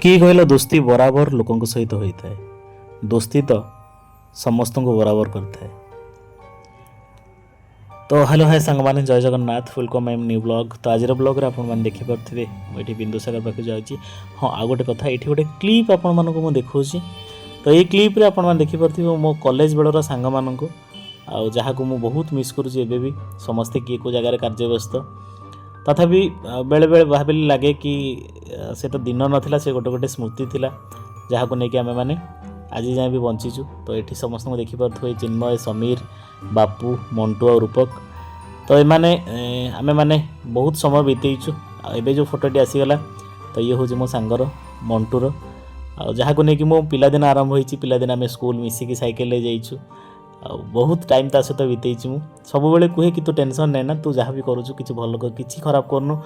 किए कहल दोस्ती बराबर लोकों सहित होता है। दोस्ती तो समस्त को बराबर करता है। तो हेलो हाय सांग मैंने जय Jagannath welcome am new blog. तो आज ब्लॉग रे आपण देखिपे मुझे बिंदुसागर पाखे जाऊँगी। हाँ आ गोटे कथा ये गोटे क्लीप आपण मानक देखा। तो ये क्लीप रे आपण देखिपे मो कॉलेज बेलर सांग मानक जहाँ को मुझे बहुत मिस करुँचे भी समस्ते किए को जगार कार्य व्यस्त तथापि बेले बेले भाविली लगे कि से तो दिन नाला से गोटे गोटे स्मृति थिला जहाँ को लेकिन आम मैंने आज जाए भी बंचीचु। तो ये समस्त को देखिपे चिन्मय समीर बापू मंटू और रूपक तो ये आमे माने बहुत समय बीतेचु। एबे जो फोटोटी आसीगला तो ये हूँ मो सांगर मंटूर जहाँ को लेकिन मो पिलादिन आरंभ होती। पिलादिन आम स्कूल मिसिकी साइकेल जाइचु बहुत टाइम ता सहित बीतेची। मु सब बेले कहे कि तू टेंशन नहीं ना तू जहाँ भी करूँ कि भल कर कि खराब करनु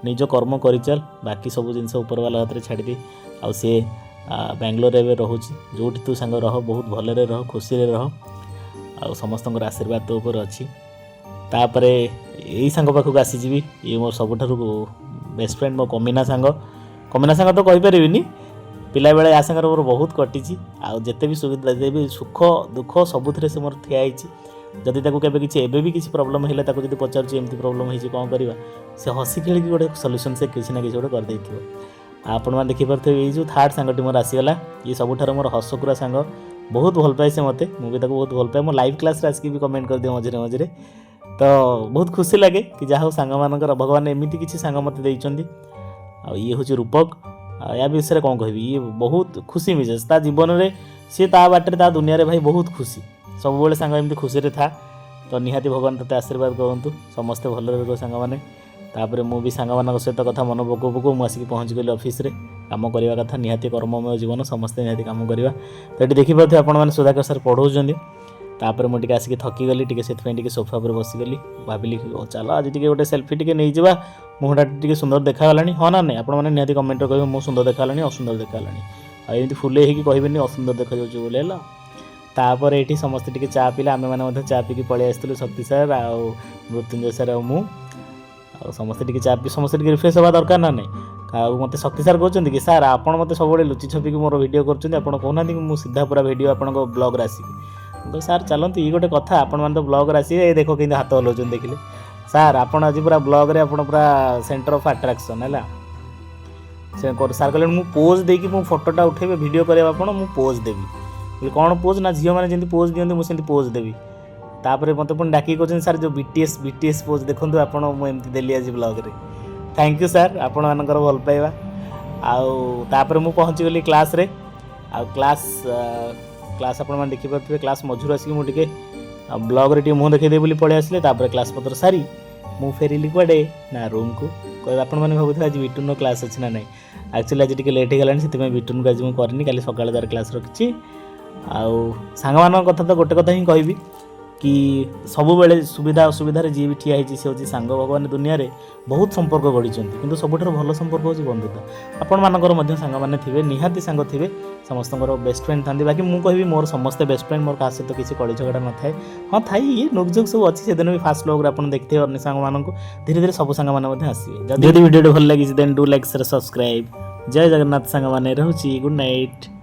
निज कर्म कर चल बाकी सब जिन ऊपर वाला हाथ में छाड़ी आउ सी बेंगलोर एवं रोचे जो तू सांग रह बहुत भलरे रह खुशी रह आ समस्त आशीर्वाद तो ऊपर अच्छी। तापर यही सांग पाखक आसीजी ये मोर सबुठ बेस्ट फ्रेंड मो कमीना सांग तो कहीपरि पिला बेले आ सांगे मोर बहुत कटी आते भी सुविधा भी सुख दुख सबुथ से मोर ठियाई। जदि केबे किसी एबे भी किसी प्रॉब्लम है जब पचार एमती प्रॉब्लम है कौन करवा से हसी खेल गोटे सल्यूशन से किसी ना किसी गोटे कर आपण मैंने देखिपे ये जो थर्ड सांगटी मोर आसीगला ये सबुठार मोर हसकुरा सांग बहुत भल पाए से मते मुझे बहुत भल पाए। मो लाइव क्लास आसिक भी कमेंट कर दिए मझे मझे तो बहुत खुशी लगे कि जहाँ सांग मानकर भगवान एमती किसी सांग मत देइचंदी। आ ये हूँ रूपक या विषय कौन कह ये बहुत खुशी मिसेस ता जीवन में सी ता बाटे ता दुनिया रे भाई बहुत खुशी सब बेले सांग एमती खुशी रे था। तो निहाती भगवान तते आशीर्वाद करूँ समस्ते भल रहो सांग मैंने। तापर मु भी सांग मान सहित कथा मन पकौ पकौ मुझे पहुँच गली ऑफिस रे काम करवा कथा निहाती कर्ममय जीवन समस्ते निहाती काम करवा। तो ये देखिपे आपण मैंने सुधाकर सर पढ़ाऊँ तापर मुझे आसिक थकी गली टे सोफा पर बसीगली भाविली चलो आज टे गोटे सेल्फी टे नहीं जावा मुहटा टे सुंदर देखागलानी हाँ ना नहीं आपण मैंने कमेंट कहे मो सुंदर देखागलानी असुंदर देखागलानी आमती फुले ही कहबेनि असुंदर देखा बोले है। तापर ये समस्ते टे चा पीला आम मैंने चा पीकी पलि आसलु शक्ति सर आ मृत्युंजय सर मु समस्ते टे चा पी समस्ते टे रिफ्रेश हवा दरकार ना नहीं। मत शक्ति सर कहते कि सर आप मत सब लुचि छपिकी मोर वीडियो करना कहना सीधा पूरा वीडियो आप ब्लॉग आसिक सर चलते ये गोटे कथा आपण मैंने तो ब्लॉग आसिए देख कि हाथ हलाउन देखिले सर आपड़ आज पूरा ब्लॉग रे आपड़ पूरा सेंटर ऑफ अट्रैक्शन है सर कहले मु पोज देकी मु फोटोटा उठेबे वीडियो करे आपण मु पोज देवी कौन पोज ना झील मैंने जमी पोज दिखती मुझे पोज देवी। तापर मत पुणी डाक कहते सर जो बीटीएस पोज देखो आपमती देली आज ब्लॉग रे थैंक यू सर आपण मानकर भल पाइबा। आउे मुझे पहुँची गली क्लास रे क्लास आप देखिपे क्लास मझुर आसिक मुझे ब्लॉग रे मुँह देखा बोली पड़े आसिले क्लास पत्र सारी मु फेरिली कड़े ना रूम को कह आप भावुथे आज बिटुन क्लास अच्छी ना ना एक्चुअली आज टे लेट होगा से बिटुन को आज मुझे करनी कल सकाल तार क्लास रखी। आउ सांग कथा तो गोटे कथा ही कहबी कि सबु बेले सुविधा असुविधा जी भी ठिया होती सी हूँ सांग भगवान दुनिया रे बहुत संपर्क गढ़ी कि सबुठार भल संपर्क हूँ बंधुता आपण मानकर सांग मैंने थे निहाती सांग थे समस्त बेस्ट फ्रेंड था बाकी मुझे कहबी मोर समस्ते बेस्ट फ्रेंड मोर क्या सहित किसी कड़ी झगड़ा न थाए हाँ थाई ये नुकझुक सब अच्छी से दिन भी फास्ट ब्लॉग आप देखते हैं अन्य सांग मानक धीरे धीरे सब सांग मैंने आसवे जब वीडियो भल लगी then do like share subscribe. जय जगन्नाथ सांग मैंने रोची गुड नाइट।